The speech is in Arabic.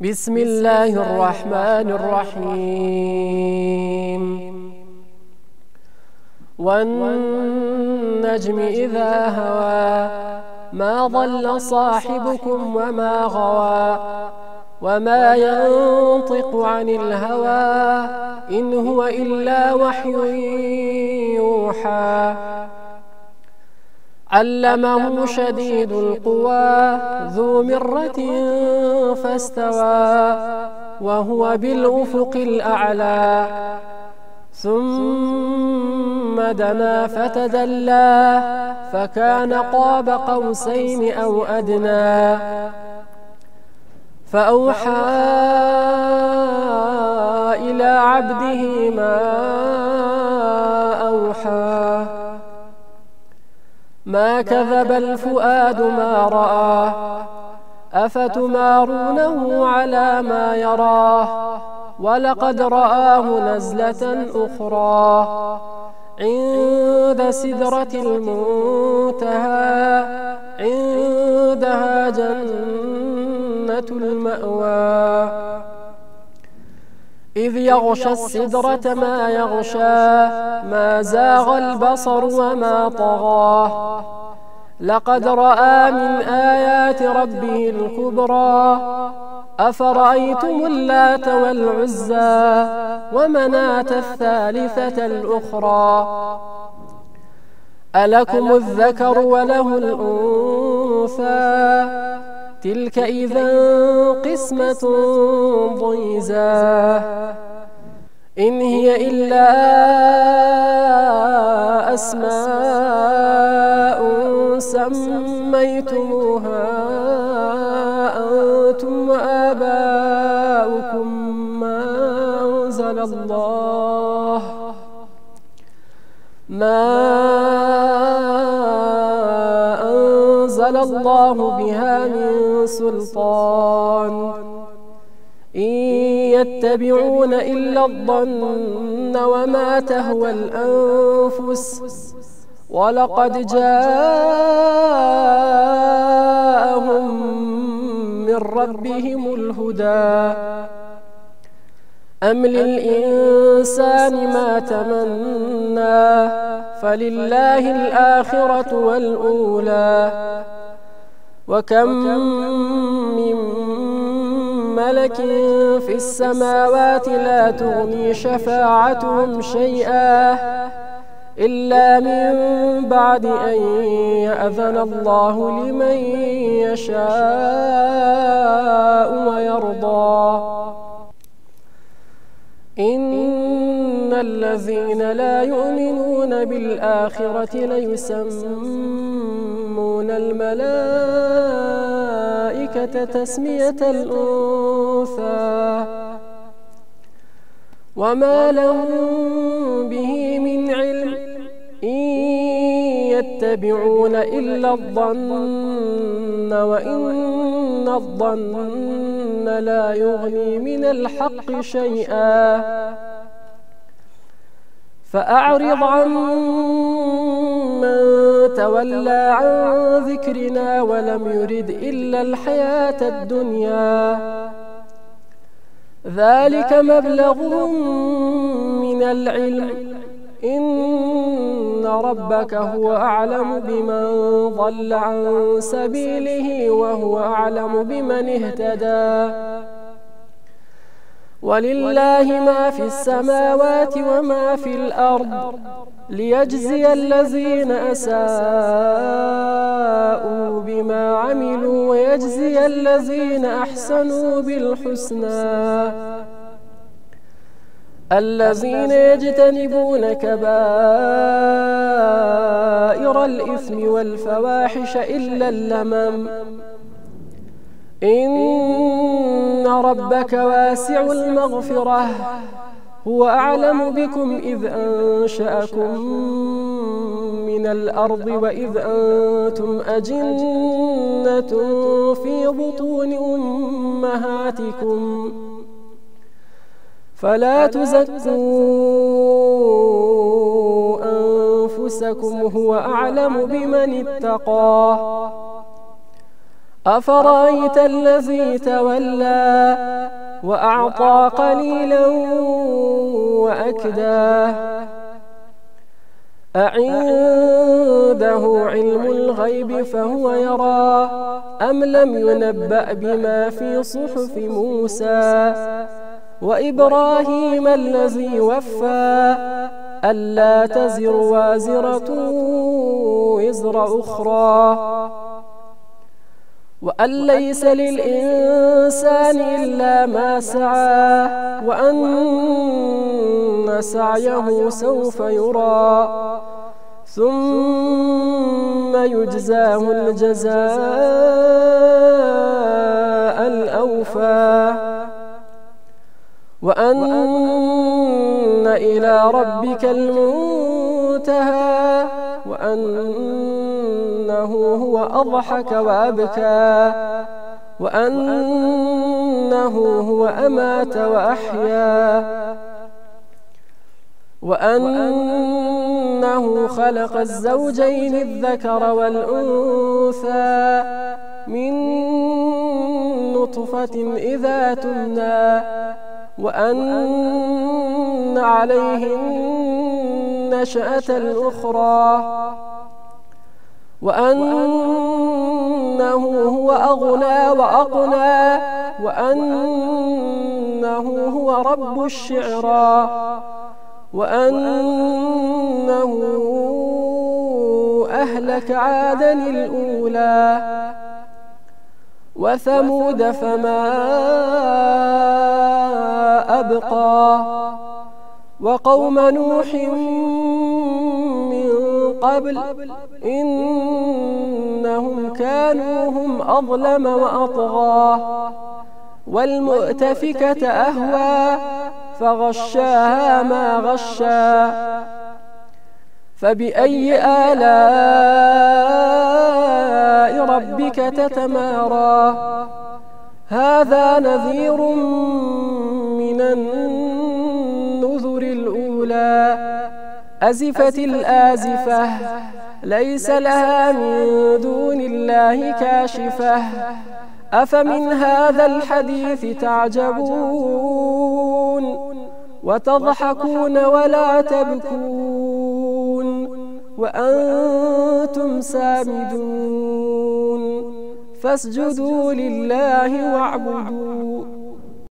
بسم الله الرحمن الرحيم والنجم إذا هوى ما ضل صاحبكم وما غوى وما ينطق عن الهوى إن هو إلا وحي يوحى علمه شديد القوى ذو مرة فاستوى وهو بالأفق الأعلى ثم دنا فتدلى فكان قاب قوسين أو أدنى فأوحى إلى عبده ما أوحى ما كذب الفؤاد ما رأى أفتمارونه على ما يراه ولقد رآه نزلة أخرى عند سدرة المنتهى عندها جنة المأوى إذ يغشى السدرة ما يغشى ما زاغ البصر وما طغى لقد رأى من آيات ربه الكبرى أفرأيتم اللات والعزى ومناة الثالثة الأخرى ألكم الذكر وله الأنثى تلك إذا قسمة ضيزى إن هي إلا أسماء سميتموها أنتم وآباؤكم ما أنزل الله بها من سلطان إن يتبعون إلا الظن وما تهوى الأنفس ولقد جاءهم من ربهم الهدى أم للإنسان ما تمنى فلله الآخرة والأولى وكم من ملك في السماوات لا تغني شفاعتهم شيئا إلا من بعد أن يأذن الله لمن يشاء ويرضى إن الذين لا يؤمنون بالآخرة ليسمون الملائكة تسمية الأنثى وما لهم به من علم إن يتبعون إلا الظن وإن الظن لا يغني من الحق شيئا فأعرض عن من تولى عن ذكرنا ولم يرد إلا الحياة الدنيا ذلك مبلغهم من العلم إن ربك هو أعلم بمن ضل عن سبيله وهو أعلم بمن اهتدى ولله ما في السماوات وما في الأرض ليجزي الذين أساءوا بما عملوا ويجزي الذين أحسنوا بالحسنى الذين يجتنبون كبائر الإثم والفواحش إلا اللمم إن ربك واسع المغفرة هو أعلم بكم إذ أنشأكم من الأرض وإذ أنتم أجنة في بطون أمهاتكم فلا تزكوا أنفسكم هو أعلم بمن اتقى أفرأيت الذي تولى وأعطى قليلا وأكدى أعنده علم الغيب فهو يرى أم لم ينبأ بما في صحف موسى وإبراهيم الذي وفى ألا تزر وازرة وزر أخرى وأن ليس للإنسان إلا ما سعى وأن سعيه سوف يرى ثم يجزاه الجزاء الأوفى وأن إلى ربك المنتهى وأنه هو أضحك وأبكى وأنه هو أمات وأحيا وأنه خلق الزوجين الذكر والأنثى من نطفة إذا تمنى وأن عليه النشأة الأخرى وأنه هو أغنى وأقنى وأنه هو رب الشعرى وأنه أهلك عادا الأولى وثمود فما أبقى وقوم نوح من قبل إنهم كانوا هم أظلم وأطغى والمؤتفكة أهوى فغشاها ما غشا فبأي آلاء ربك تتمارى هذا نذير من النذر الأولى أزفت الآزفة ليس لها من دون الله كاشفة أفمن هذا الحديث تعجبون وتضحكون ولا تبكون وأنتم سامدون فاسجدوا لله واعبدوا